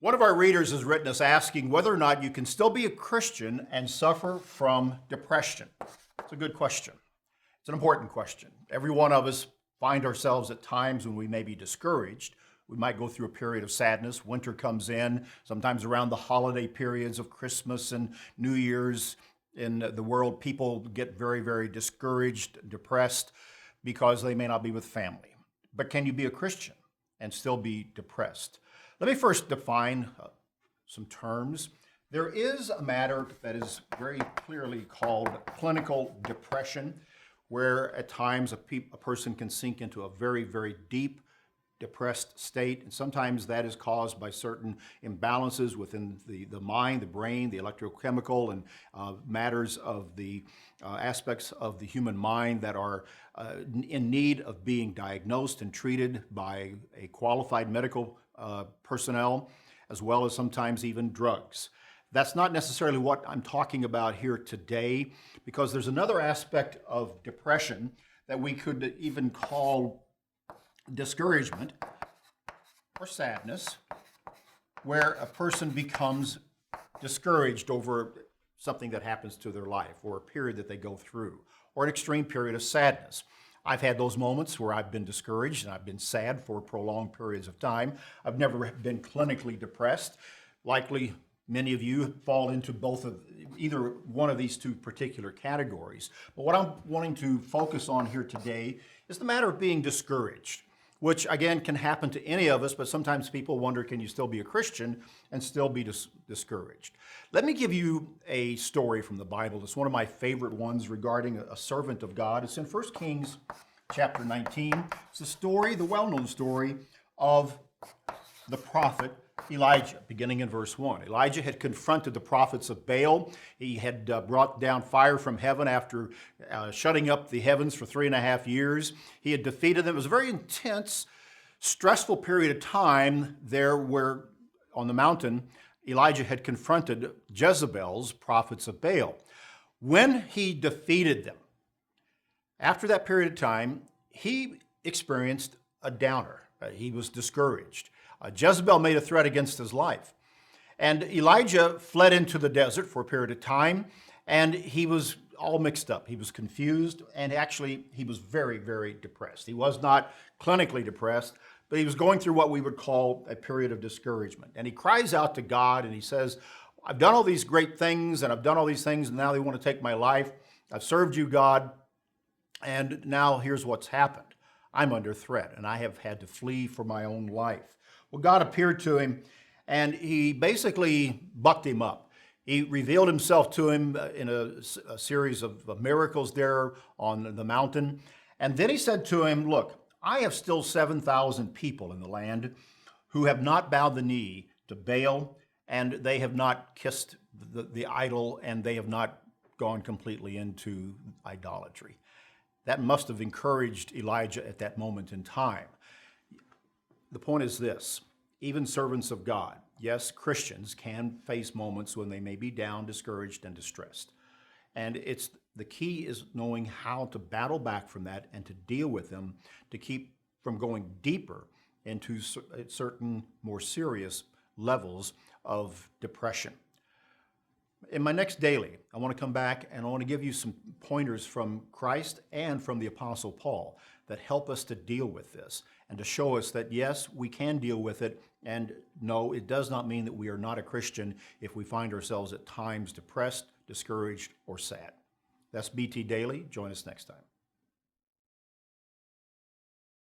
One of our readers has written us asking whether or not you can still be a Christian and suffer from depression. It's a good question. It's an important question. Every one of us find ourselves at times when we may be discouraged. We might go through a period of sadness. Winter comes in, sometimes around the holiday periods of Christmas and New Year's. In the world, people get very, very discouraged, depressed, because they may not be with family. But can you be a Christian and still be depressed? Let me first define some terms. There is a matter that is very clearly called clinical depression, where at times a person can sink into a very, very deep depressed state, and sometimes that is caused by certain imbalances within the mind, the brain, the electrochemical and matters of the aspects of the human mind that are in need of being diagnosed and treated by a qualified medical personnel, as well as sometimes even drugs. That's not necessarily what I'm talking about here today, because there's another aspect of depression that we could even call discouragement or sadness, where a person becomes discouraged over something that happens to their life or a period that they go through, or an extreme period of sadness. I've had those moments where I've been discouraged and I've been sad for prolonged periods of time. I've never been clinically depressed. Likely many of you fall into either one of these two particular categories. But what I'm wanting to focus on here today is the matter of being discouraged, which again can happen to any of us, but sometimes people wonder, can you still be a Christian and still be discouraged? Let me give you a story from the Bible. It's one of my favorite ones regarding a servant of God. It's in 1 Kings chapter 19. It's the story, the well-known story of the prophet Elijah, beginning in verse 1. Elijah had confronted the prophets of Baal. He had brought down fire from heaven after shutting up the heavens for 3.5 years. He had defeated them. It was a very intense, stressful period of time there where on the mountain Elijah had confronted Jezebel's prophets of Baal. When he defeated them, after that period of time, he experienced a downer. He was discouraged. Jezebel made a threat against his life. And Elijah fled into the desert for a period of time, and he was all mixed up. He was confused, and actually he was very, very depressed. He was not clinically depressed, but he was going through what we would call a period of discouragement. And he cries out to God, and he says, I've done all these great things, and I've done all these things, and now they want to take my life. I've served you, God, and now here's what's happened. I'm under threat, and I have had to flee for my own life. Well, God appeared to him, and he basically bucked him up. He revealed himself to him in a series of miracles there on the mountain. And then he said to him, look, I have still 7,000 people in the land who have not bowed the knee to Baal, and they have not kissed the idol, and they have not gone completely into idolatry. That must have encouraged Elijah at that moment in time. The point is this, even servants of God, yes, Christians can face moments when they may be down, discouraged, and distressed. And the key is knowing how to battle back from that and to deal with them to keep from going deeper into certain more serious levels of depression. In my next daily, I want to come back and I want to give you some pointers from Christ and from the Apostle Paul that help us to deal with this and to show us that, yes, we can deal with it, and no, it does not mean that we are not a Christian if we find ourselves at times depressed, discouraged, or sad. That's BT Daily. Join us next time.